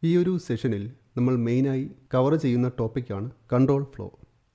ഈ ഒരു സെഷനിൽ നമ്മൾ മെയിനായി കവർ ചെയ്യുന്ന ടോപ്പിക്കാണ് കൺട്രോൾ ഫ്ലോ.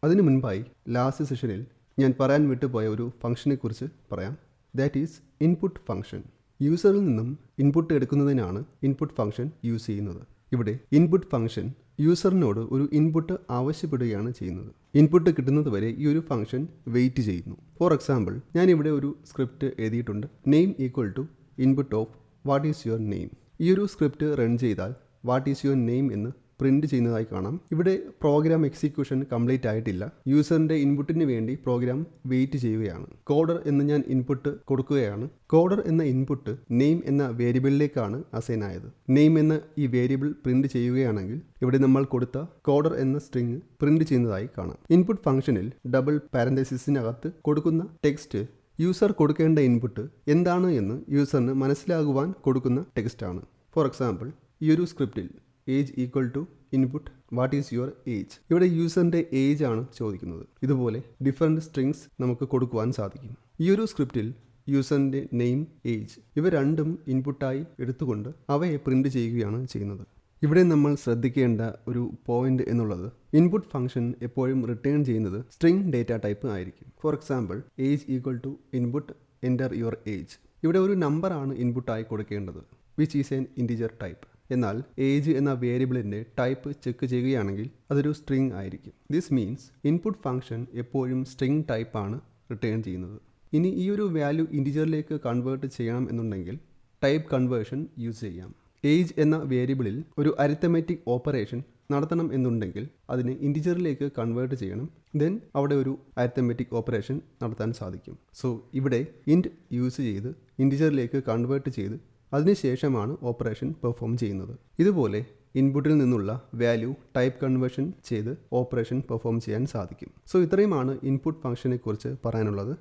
അതിനു മുൻപായി ലാസ്റ്റ് സെഷനിൽ ഞാൻ പറയാൻ വിട്ടുപോയ ഒരു ഫംഗ്ഷനെക്കുറിച്ച് പറയാം. That is input function. യൂസറിൽ നിന്നും ഇൻപുട്ട് എടുക്കുന്നതിനാണ് ഇൻപുട്ട് ഫംഗ്ഷൻ യൂസ് ചെയ്യുന്നത്. ഇവിടെ ഇൻപുട്ട് ഫംഗ്ഷൻ യൂസറിനോട് ഒരു ഇൻപുട്ട് ആവശ്യപ്പെടുകയാണ് ചെയ്യുന്നത്. ഇൻപുട്ട് കിട്ടുന്നത് വരെ ഈ ഒരു ഫംഗ്ഷൻ വെയിറ്റ് ചെയ്യുന്നു. ഫോർ എക്സാമ്പിൾ, ഞാനിവിടെ ഒരു സ്ക്രിപ്റ്റ് എഴുതിയിട്ടുണ്ട്. Name equal to input of what is your name. ഈ ഒരു സ്ക്രിപ്റ്റ് റൺ ചെയ്താൽ വാട്ട് ഈസ് യുവർ നെയിം എന്ന് പ്രിന്റ് ചെയ്യുന്നതായി കാണാം. ഇവിടെ പ്രോഗ്രാം എക്സിക്യൂഷൻ കംപ്ലീറ്റ് ആയിട്ടില്ല. യൂസറിന്റെ ഇൻപുട്ടിന് വേണ്ടി പ്രോഗ്രാം വെയിറ്റ് ചെയ്യുകയാണ്. കോഡർ എന്ന് ഞാൻ ഇൻപുട്ട് കൊടുക്കുകയാണ്. കോഡർ എന്ന ഇൻപുട്ട് നെയിം എന്ന വേരിയബിളിലേക്കാണ് അസൈൻ ആയത്. നെയിം എന്ന ഈ വേരിയബിൾ പ്രിന്റ് ചെയ്യുകയാണെങ്കിൽ ഇവിടെ നമ്മൾ കൊടുത്ത കോഡർ എന്ന സ്ട്രിങ് പ്രിന്റ് ചെയ്യുന്നതായി കാണാം. ഇൻപുട്ട് ഫംഗ്ഷനിൽ ഡബിൾ പാരന്തസിസിനകത്ത് കൊടുക്കുന്ന ടെക്സ്റ്റ് യൂസർ കൊടുക്കേണ്ട ഇൻപുട്ട് എന്താണ് എന്ന് യൂസറിന് മനസ്സിലാകുവാൻ കൊടുക്കുന്ന ടെക്സ്റ്റാണ്. ഫോർ എക്സാമ്പിൾ, ഈ ഒരു സ്ക്രിപ്റ്റിൽ age equal to input what is your age. ഇവിടെ യൂസറിൻ്റെ ഏജ് ആണ് ചോദിക്കുന്നത്. ഇതുപോലെ ഡിഫറെൻറ്റ് സ്ട്രിങ്സ് നമുക്ക് കൊടുക്കുവാൻ സാധിക്കും. ഈ ഒരു സ്ക്രിപ്റ്റിൽ യൂസറിൻ്റെ നെയിം, ഏജ് ഇവ രണ്ടും ഇൻപുട്ടായി എടുത്തുകൊണ്ട് അവയെ പ്രിന്റ് ചെയ്യുകയാണ് ചെയ്യുന്നത്. ഇവിടെ നമ്മൾ ശ്രദ്ധിക്കേണ്ട ഒരു പോയിന്റ് എന്നുള്ളത് ഇൻപുട്ട് ഫംഗ്ഷൻ എപ്പോഴും റിട്ടേൺ ചെയ്യുന്നത് സ്ട്രിംഗ് ഡേറ്റ ടൈപ്പ് ആയിരിക്കും. For example, age equal to input enter your age. ഇവിടെ ഒരു നമ്പറാണ് ഇൻപുട്ടായി കൊടുക്കേണ്ടത്, which is an integer type. എന്നാൽ ഏജ് എന്ന വേരിയബിളിൻ്റെ ടൈപ്പ് ചെക്ക് ചെയ്യുകയാണെങ്കിൽ അതൊരു സ്ട്രിംഗ് ആയിരിക്കും. ദിസ് മീൻസ് ഇൻപുട്ട് ഫംഗ്ഷൻ എപ്പോഴും സ്ട്രിംഗ് ടൈപ്പാണ് റിട്ടേൺ ചെയ്യുന്നത്. ഇനി ഈ ഒരു വാല്യൂ ഇൻറ്റിജറിലേക്ക് കൺവേർട്ട് ചെയ്യണം എന്നുണ്ടെങ്കിൽ ടൈപ്പ് കൺവേർഷൻ യൂസ് ചെയ്യാം. ഏജ് എന്ന വേരിയബിളിൽ ഒരു അരിത്തമെറ്റിക് ഓപ്പറേഷൻ നടത്തണം എന്നുണ്ടെങ്കിൽ അതിനെ ഇൻറ്റിജറിലേക്ക് കൺവേർട്ട് ചെയ്യണം. ദെൻ അവിടെ ഒരു അരിത്തമെറ്റിക് ഓപ്പറേഷൻ നടത്താൻ സാധിക്കും. സോ ഇവിടെ ഇൻറ്റ് യൂസ് ചെയ്ത് ഇൻറ്റിജറിലേക്ക് കൺവേർട്ട് ചെയ്ത് അതിനുശേഷമാണ് ഓപ്പറേഷൻ പെർഫോം ചെയ്യുന്നത്. ഇതുപോലെ ഇൻപുട്ടിൽ നിന്നുള്ള വാല്യൂ ടൈപ്പ് കൺവേർഷൻ ചെയ്ത് ഓപ്പറേഷൻ പെർഫോം ചെയ്യാൻ സാധിക്കും. സോ ഇത്രയുമാണ് ഇൻപുട്ട് ഫംഗ്ഷനെ കുറിച്ച് പറയാനുള്ളത്.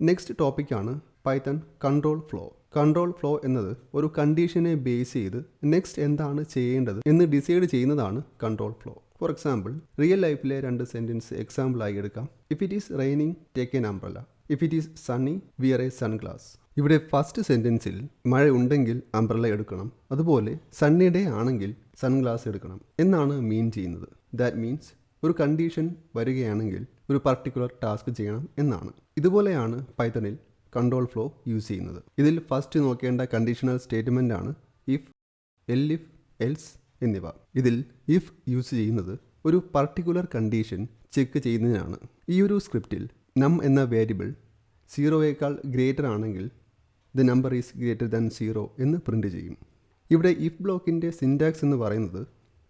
നെക്സ്റ്റ് ടോപ്പിക്കാണ് Python control flow. Control flow എന്നത് ഒരു കണ്ടീഷനെ ബേസ് ചെയ്ത് നെക്സ്റ്റ് എന്താണ് ചെയ്യേണ്ടത് എന്ന് ഡിസൈഡ് ചെയ്യുന്നതാണ് control flow. For example, real ലൈഫിലെ 2 സെൻറ്റൻസ് എക്സാമ്പിളായി എടുക്കാം. If it is raining take an umbrella. If it is sunny wear a sunglass. ഇവിടെ ഫസ്റ്റ് സെൻറ്റൻസിൽ മഴ ഉണ്ടെങ്കിൽ അംബ്രല്ല എടുക്കണം, അതുപോലെ സണ്ണി ഡേ ആണെങ്കിൽ സൺഗ്ലാസ് എടുക്കണം എന്നാണ് മീൻ ചെയ്യുന്നത്. ദാറ്റ് മീൻസ് ഒരു കണ്ടീഷൻ വരികയാണെങ്കിൽ ഒരു പർട്ടിക്കുലർ ടാസ്ക് ചെയ്യണം എന്നാണ്. ഇതുപോലെയാണ് പൈത്തണിൽ കൺട്രോൾ ഫ്ലോ യൂസ് ചെയ്യുന്നത്. ഇതിൽ ഫസ്റ്റ് നോക്കേണ്ട കണ്ടീഷണൽ സ്റ്റേറ്റ്മെൻ്റ് ആണ് ഇഫ്, എൽഇഫ്, എൽസ് എന്നിവ. ഇതിൽ ഇഫ് യൂസ് ചെയ്യുന്നത് ഒരു പർട്ടിക്കുലർ കണ്ടീഷൻ ചെക്ക് ചെയ്യുന്നതിനാണ്. ഈ ഒരു സ്ക്രിപ്റ്റിൽ നം എന്ന വേരിയബിൾ 0യേക്കാൾ ഗ്രേറ്റർ ആണെങ്കിൽ the number is greater than 0 എന്ന് പ്രിന്റ് ചെയ്യും. ഇവിടെ ഇഫ് ബ്ലോക്കിൻ്റെ സിൻറ്റാക്സ് എന്ന് പറയുന്നത്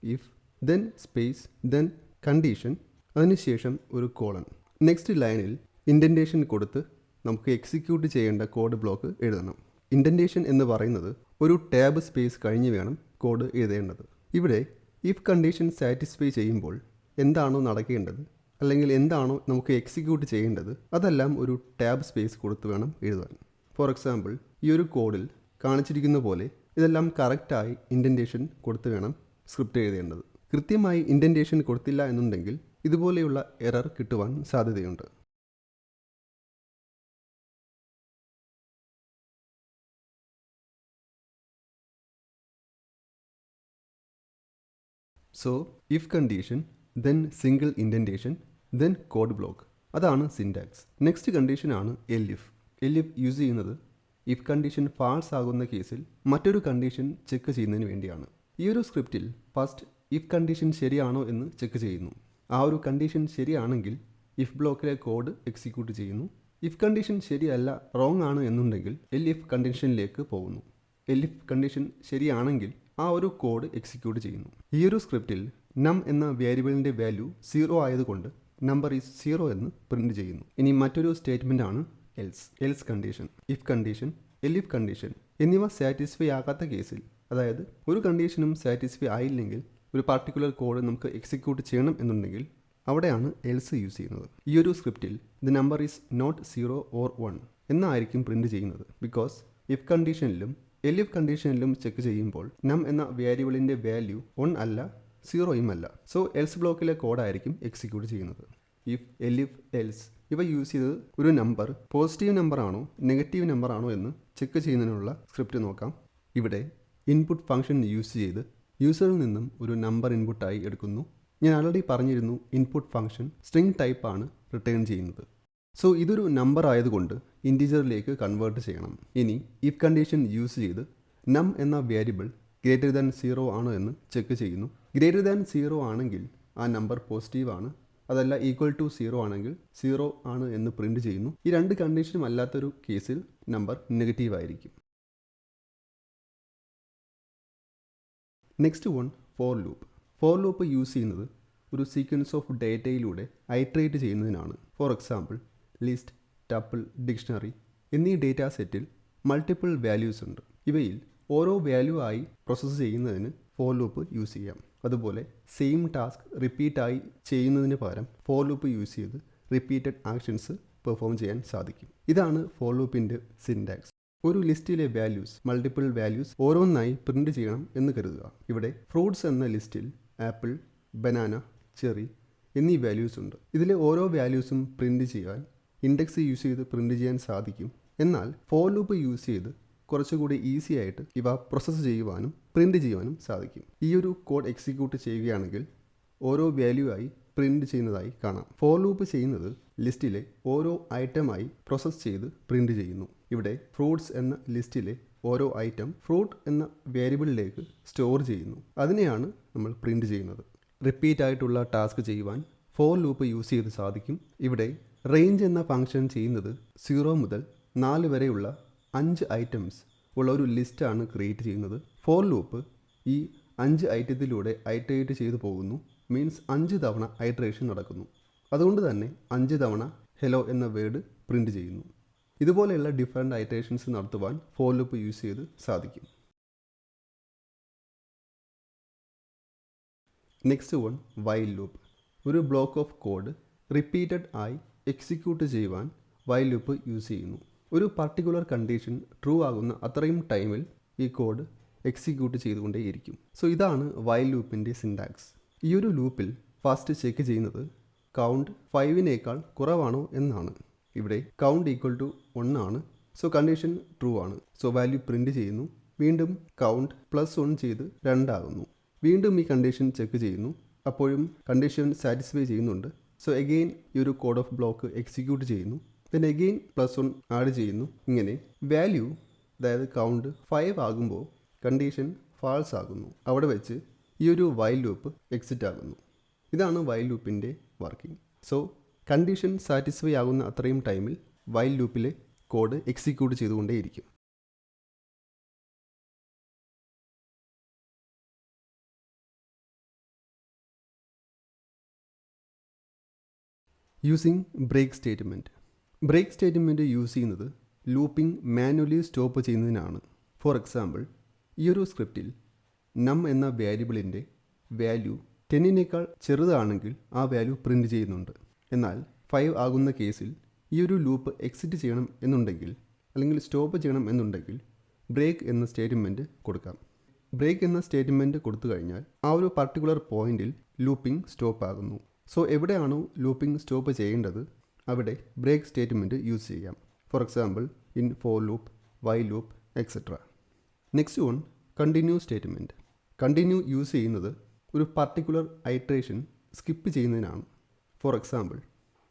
if, then space, then condition, അതിനുശേഷം ഒരു കോളൻ. നെക്സ്റ്റ് ലൈനിൽ ഇൻഡൻറ്റേഷൻ കൊടുത്ത് നമുക്ക് എക്സിക്യൂട്ട് ചെയ്യേണ്ട കോഡ് ബ്ലോക്ക് എഴുതണം. ഇൻഡൻറ്റേഷൻ എന്ന് പറയുന്നത് ഒരു ടാബ് സ്പേസ് കഴിഞ്ഞ് വേണം കോഡ് എഴുതേണ്ടത്. ഇവിടെ ഇഫ് കണ്ടീഷൻ സാറ്റിസ്ഫൈ ചെയ്യുമ്പോൾ എന്താണോ നടക്കേണ്ടത് അല്ലെങ്കിൽ എന്താണോ നമുക്ക് എക്സിക്യൂട്ട് ചെയ്യേണ്ടത് അതെല്ലാം ഒരു ടാബ് സ്പേസ് കൊടുത്ത് വേണം എഴുതാൻ. ഫോർ എക്സാമ്പിൾ, ഈ ഒരു കോഡിൽ കാണിച്ചിരിക്കുന്ന പോലെ ഇതെല്ലാം കറക്റ്റായി ഇൻഡൻറ്റേഷൻ കൊടുത്ത് വേണം സ്ക്രിപ്റ്റ് എഴുതേണ്ടത്. കൃത്യമായി ഇൻഡൻറ്റേഷൻ കൊടുത്തില്ല എന്നുണ്ടെങ്കിൽ ഇതുപോലെയുള്ള എറർ കിട്ടുവാൻ സാധ്യതയുണ്ട്. So if condition, then single indentation, then code block, അതാണ് സിൻറ്റാക്സ്. നെക്സ്റ്റ് കണ്ടീഷനാണ് എൽഇഫ്. എൽഇഫ് യൂസ് ചെയ്യുന്നത് ഇഫ് കണ്ടീഷൻ ഫാൾസ് ആകുന്ന കേസിൽ മറ്റൊരു കണ്ടീഷൻ ചെക്ക് ചെയ്യുന്നതിന് വേണ്ടിയാണ്. ഈ ഒരു സ്ക്രിപ്റ്റിൽ ഫസ്റ്റ് ഇഫ് കണ്ടീഷൻ ശരിയാണോ എന്ന് ചെക്ക് ചെയ്യുന്നു. ആ ഒരു കണ്ടീഷൻ ശരിയാണെങ്കിൽ ഇഫ് ബ്ലോക്കിലെ കോഡ് എക്സിക്യൂട്ട് ചെയ്യുന്നു. ഇഫ് കണ്ടീഷൻ ശരിയല്ല, റോങ് ആണ് എന്നുണ്ടെങ്കിൽ എൽഇഫ് കണ്ടീഷനിലേക്ക് പോകുന്നു. എൽഇഫ് കണ്ടീഷൻ ശരിയാണെങ്കിൽ ആ ഒരു കോഡ് എക്സിക്യൂട്ട് ചെയ്യുന്നു. ഈ ഒരു സ്ക്രിപ്റ്റിൽ നം എന്ന വേരിയബിളിൻ്റെ വാല്യൂ 0 ആയതുകൊണ്ട് നമ്പർ ഈസ് 0 എന്ന് പ്രിന്റ് ചെയ്യുന്നു. ഇനി മറ്റൊരു സ്റ്റേറ്റ്മെൻ്റ് ആണ് else. Else condition, if condition, elif condition എന്നിവ സാറ്റിസ്ഫൈ ആകാത്ത കേസിൽ, അതായത് ഒരു കണ്ടീഷനും സാറ്റിസ്ഫൈ ആയില്ലെങ്കിൽ ഒരു പർട്ടിക്കുലർ കോഡ് നമുക്ക് എക്സിക്യൂട്ട് ചെയ്യണം എന്നുണ്ടെങ്കിൽ അവിടെയാണ് എൽസ് യൂസ് ചെയ്യുന്നത്. ഈ ഒരു സ്ക്രിപ്റ്റിൽ the number is not 0 or 1 എന്നായിരിക്കും പ്രിന്റ് ചെയ്യുന്നത്. ബിക്കോസ് ഇഫ് കണ്ടീഷനിലും എൽഇഫ് കണ്ടീഷനിലും ചെക്ക് ചെയ്യുമ്പോൾ നം എന്ന വേരിയബിളിൻ്റെ വാല്യൂ 1 അല്ല, 0 അല്ല. സോ എൽസ് ബ്ലോക്കിലെ കോഡായിരിക്കും എക്സിക്യൂട്ട് ചെയ്യുന്നത്. ഇഫ്, എൽഇഫ്, എൽസ് ഇവ യൂസ് ചെയ്ത് ഒരു നമ്പർ പോസിറ്റീവ് നമ്പർ ആണോ നെഗറ്റീവ് നമ്പർ ആണോ എന്ന് ചെക്ക് ചെയ്യുന്നതിനുള്ള സ്ക്രിപ്റ്റ് നോക്കാം. ഇവിടെ ഇൻപുട്ട് ഫംഗ്ഷൻ യൂസ് ചെയ്ത് യൂസറിൽ നിന്നും ഒരു നമ്പർ ഇൻപുട്ടായി എടുക്കുന്നു. ഞാൻ ആൾറെഡി പറഞ്ഞിരുന്നു ഇൻപുട്ട് ഫംഗ്ഷൻ സ്ട്രിംഗ് ടൈപ്പ് ആണ് റിട്ടേൺ ചെയ്യുന്നത്. സോ ഇതൊരു നമ്പർ ആയതുകൊണ്ട് ഇൻറ്റിജറിലേക്ക് കൺവേർട്ട് ചെയ്യണം. ഇനി ഇഫ് കണ്ടീഷൻ യൂസ് ചെയ്ത് നം എന്ന വേരിയബിൾ ഗ്രേറ്റർ ദാൻ 0 ആണോ എന്ന് ചെക്ക് ചെയ്യുന്നു. ഗ്രേറ്റർ ദാൻ 0 ആണെങ്കിൽ ആ നമ്പർ പോസിറ്റീവ് ആണ്, അതല്ല ഈക്വൽ ടു 0 ആണെങ്കിൽ 0 ആണ് എന്ന് പ്രിൻറ്റ് ചെയ്യുന്നു. ഈ രണ്ട് കണ്ടീഷനും അല്ലാത്തൊരു കേസിൽ നമ്പർ നെഗറ്റീവ് ആയിരിക്കും. Next one for loop. For loop use ചെയ്യുന്നത് ഒരു സീക്വൻസ് ഓഫ് ഡേറ്റയിലൂടെ ഐട്രേറ്റ് ചെയ്യുന്നതിനാണ്. For example list, tuple, dictionary എന്നീ ഡേറ്റ സെറ്റിൽ മൾട്ടിപ്പിൾ വാല്യൂസ് ഉണ്ട്. ഇവയിൽ ഓരോ വാല്യൂ ആയി പ്രോസസ്സ് ചെയ്യുന്നതിന് ഫോർ ലൂപ്പ് യൂസ് ചെയ്യാം. അതുപോലെ സെയിം ടാസ്ക് റിപ്പീറ്റായി ചെയ്യുന്നതിന് പകരം ഫോർ ലൂപ്പ് യൂസ് ചെയ്ത് റിപ്പീറ്റഡ് ആക്ഷൻസ് പെർഫോം ചെയ്യാൻ സാധിക്കും. ഇതാണ് ഫോർ ലൂപ്പിൻ്റെ സിൻടാക്സ്. ഒരു ലിസ്റ്റിലെ വാല്യൂസ് മൾട്ടിപ്പിൾ വാല്യൂസ് ഓരോന്നായി പ്രിൻറ്റ് ചെയ്യണം എന്ന് കരുതുക. ഇവിടെ ഫ്രൂട്ട്സ് എന്ന ലിസ്റ്റിൽ ആപ്പിൾ, ബനാന, ചെറി എന്നീ വാല്യൂസ് ഉണ്ട്. ഇതിലെ ഓരോ വാല്യൂസും പ്രിൻറ്റ് ചെയ്യാൻ ഇൻഡെക്സ് യൂസ് ചെയ്ത് പ്രിൻറ്റ് ചെയ്യാൻ സാധിക്കും. എന്നാൽ ഫോർ ലൂപ്പ് യൂസ് ചെയ്ത് കുറച്ചുകൂടി ഈസി ആയിട്ട് ഇവ പ്രോസസ്സ് ചെയ്യുവാനും പ്രിൻറ്റ് ചെയ്യുവാനും സാധിക്കും. ഈ ഒരു കോഡ് എക്സിക്യൂട്ട് ചെയ്യുകയാണെങ്കിൽ ഓരോ വാല്യൂ ആയി പ്രിൻറ്റ് ചെയ്യുന്നതായി കാണാം. ഫോർ ലൂപ്പ് ചെയ്യുന്നത് ലിസ്റ്റിലെ ഓരോ ഐറ്റമായി പ്രോസസ്സ് ചെയ്ത് പ്രിൻറ്റ് ചെയ്യുന്നു. ഇവിടെ ഫ്രൂട്ട്സ് എന്ന ലിസ്റ്റിലെ ഓരോ ഐറ്റം ഫ്രൂട്ട് എന്ന വേരിയബിളിലേക്ക് സ്റ്റോർ ചെയ്യുന്നു. അതിനെയാണ് നമ്മൾ പ്രിൻറ്റ് ചെയ്യുന്നത്. റിപ്പീറ്റ് ആയിട്ടുള്ള ടാസ്ക് ചെയ്യുവാൻ ഫോർ ലൂപ്പ് യൂസ് ചെയ്ത് സാധിക്കും. ഇവിടെ റേഞ്ച് എന്ന ഫംഗ്ഷൻ ചെയ്യുന്നത് 0 മുതൽ 4 വരെയുള്ള 5 ഐറ്റംസ് ഉള്ള ഒരു ലിസ്റ്റാണ് ക്രിയേറ്റ് ചെയ്യുന്നത്. ഫോർ ലൂപ്പ് ഈ 5 ഐറ്റത്തിലൂടെ ഐട്രേറ്റ് ചെയ്തു പോകുന്നു. മീൻസ് 5 തവണ ഐട്രേഷൻ നടക്കുന്നു. അതുകൊണ്ട് തന്നെ 5 തവണ ഹെലോ എന്ന വേർഡ് പ്രിൻറ്റ് ചെയ്യുന്നു. ഇതുപോലെയുള്ള ഡിഫറെൻ്റ് ഐട്രേഷൻസ് നടത്തുവാൻ ഫോർ ലൂപ്പ് യൂസ് ചെയ്ത് സാധിക്കും. Next one while loop. ഒരു ബ്ലോക്ക് ഓഫ് കോഡ് റിപ്പീറ്റഡ് ആയി എക്സിക്യൂട്ട് ചെയ്യുവാൻ വൈൽ ലൂപ്പ് യൂസ് ചെയ്യുന്നു. ഒരു പർട്ടിക്കുലർ കണ്ടീഷൻ ട്രൂ ആകുന്ന അത്രയും ടൈമിൽ ഈ കോഡ് എക്സിക്യൂട്ട് ചെയ്തുകൊണ്ടേയിരിക്കും. സോ ഇതാണ് വൈൽ ലൂപ്പിൻ്റെ സിൻടാക്സ്. ഈ ഒരു ലൂപ്പിൽ ഫസ്റ്റ് ചെക്ക് ചെയ്യുന്നത് കൗണ്ട് 5നേക്കാൾ കുറവാണോ എന്നാണ്. ഇവിടെ കൗണ്ട് ഈക്വൽ ടു 1 ആണ്. സോ കണ്ടീഷൻ ട്രൂ ആണ്. സോ വാല്യൂ പ്രിൻറ്റ് ചെയ്യുന്നു. വീണ്ടും കൗണ്ട് +1 ചെയ്ത് 2 ആകുന്നു. വീണ്ടും ഈ കണ്ടീഷൻ ചെക്ക് ചെയ്യുന്നു. അപ്പോഴും കണ്ടീഷൻ സാറ്റിസ്ഫൈ ചെയ്യുന്നുണ്ട്. സോ എഗെയിൻ ഈ ഒരു കോഡ് ഓഫ് ബ്ലോക്ക് എക്സിക്യൂട്ട് ചെയ്യുന്നു. then again +1 ആഡ് ചെയ്യുന്നു. ഇങ്ങനെ വാല്യൂ അതായത് കൗണ്ട് 5 ആകുമ്പോൾ കണ്ടീഷൻ ഫാൾസ് ആകുന്നു. അവിടെ വെച്ച് ഈ ഒരു വൈൽ ലൂപ്പ് എക്സിറ്റ് ആകുന്നു. ഇതാണ് വൈൽ ലൂപ്പിൻ്റെ വർക്കിംഗ്. സോ കണ്ടീഷൻ സാറ്റിസ്ഫൈ ആകുന്ന അത്രയും ടൈമിൽ വൈൽ ലൂപ്പിലെ കോഡ് എക്സിക്യൂട്ട് ചെയ്തുകൊണ്ടേയിരിക്കും. Using break statement. Break statement use ചെയ്യുന്നത് ലൂപ്പിംഗ് മാനുവലി സ്റ്റോപ്പ് ചെയ്യുന്നതിനാണ്. ഫോർ എക്സാമ്പിൾ ഈ ഒരു സ്ക്രിപ്റ്റിൽ നം എന്ന വേരിയബിളിൻ്റെ വാല്യൂ 10നേക്കാൾ ചെറുതാണെങ്കിൽ ആ വാല്യൂ പ്രിൻറ്റ് ചെയ്യുന്നുണ്ട്. എന്നാൽ 5 ആകുന്ന കേസിൽ ഈ ഒരു ലൂപ്പ് എക്സിറ്റ് ചെയ്യണം എന്നുണ്ടെങ്കിൽ അല്ലെങ്കിൽ സ്റ്റോപ്പ് ചെയ്യണം എന്നുണ്ടെങ്കിൽ ബ്രേക്ക് എന്ന സ്റ്റേറ്റ്മെൻറ്റ് കൊടുക്കാം. ബ്രേക്ക് എന്ന സ്റ്റേറ്റ്മെൻറ്റ് കൊടുത്തു കഴിഞ്ഞാൽ ആ ഒരു പർട്ടിക്കുലർ പോയിന്റിൽ ലൂപ്പിംഗ് സ്റ്റോപ്പ് ആകുന്നു. സോ എവിടെയാണോ ലൂപ്പിംഗ് സ്റ്റോപ്പ് ചെയ്യേണ്ടത് അവിടെ ബ്രേക്ക് സ്റ്റേറ്റ്മെൻറ്റ് യൂസ് ചെയ്യാം. For example in for loop, while loop etcetera. Next one continue statement. Continue use ചെയ്യുന്നത് ഒരു പർട്ടിക്കുലർ ഐട്രേഷൻ സ്കിപ്പ് ചെയ്യുന്നതിനാണ്. ഫോർ എക്സാമ്പിൾ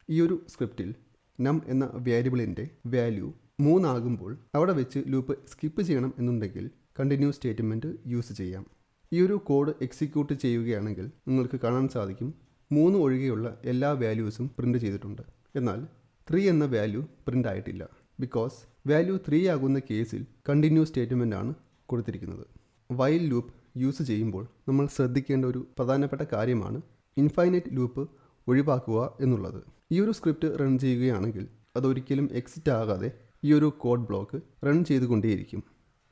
ഈ ഒരു സ്ക്രിപ്റ്റിൽ നം എന്ന വേരിയബിളിൻ്റെ വാല്യൂ 3 ആകുമ്പോൾ അവിടെ വെച്ച് ലൂപ്പ് സ്കിപ്പ് ചെയ്യണം എന്നുണ്ടെങ്കിൽ കണ്ടിന്യൂ സ്റ്റേറ്റ്മെൻറ്റ് യൂസ് ചെയ്യാം. ഈ ഒരു കോഡ് എക്സിക്യൂട്ട് ചെയ്യുകയാണെങ്കിൽ നിങ്ങൾക്ക് കാണാൻ സാധിക്കും 3 ഒഴികെയുള്ള എല്ലാ വാല്യൂസും പ്രിൻറ്റ് ചെയ്തിട്ടുണ്ട്. എന്നാൽ 3 എന്ന വാല്യൂ പ്രിൻ്റ് ആയിട്ടില്ല. ബിക്കോസ് വാല്യൂ 3 ആകുന്ന കേസിൽ കണ്ടിന്യൂ സ്റ്റേറ്റ്മെൻ്റ് ആണ് കൊടുത്തിരിക്കുന്നത്. വൈൽ ലൂപ്പ് യൂസ് ചെയ്യുമ്പോൾ നമ്മൾ ശ്രദ്ധിക്കേണ്ട ഒരു പ്രധാനപ്പെട്ട കാര്യമാണ് ഇൻഫൈനൈറ്റ് ലൂപ്പ് ഒഴിവാക്കുക എന്നുള്ളത്. ഈ ഒരു സ്ക്രിപ്റ്റ് റൺ ചെയ്യുകയാണെങ്കിൽ അതൊരിക്കലും എക്സിറ്റ് ആകാതെ ഈ ഒരു കോഡ് ബ്ലോക്ക് റൺ ചെയ്തുകൊണ്ടേയിരിക്കും.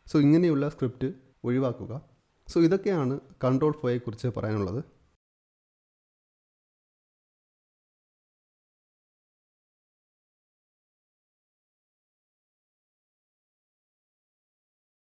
സോ ഇങ്ങനെയുള്ള സ്ക്രിപ്റ്റ് ഒഴിവാക്കുക. സോ ഇതൊക്കെയാണ് കൺട്രോൾ ഫ്ലോയെക്കുറിച്ച് പറയാനുള്ളത്.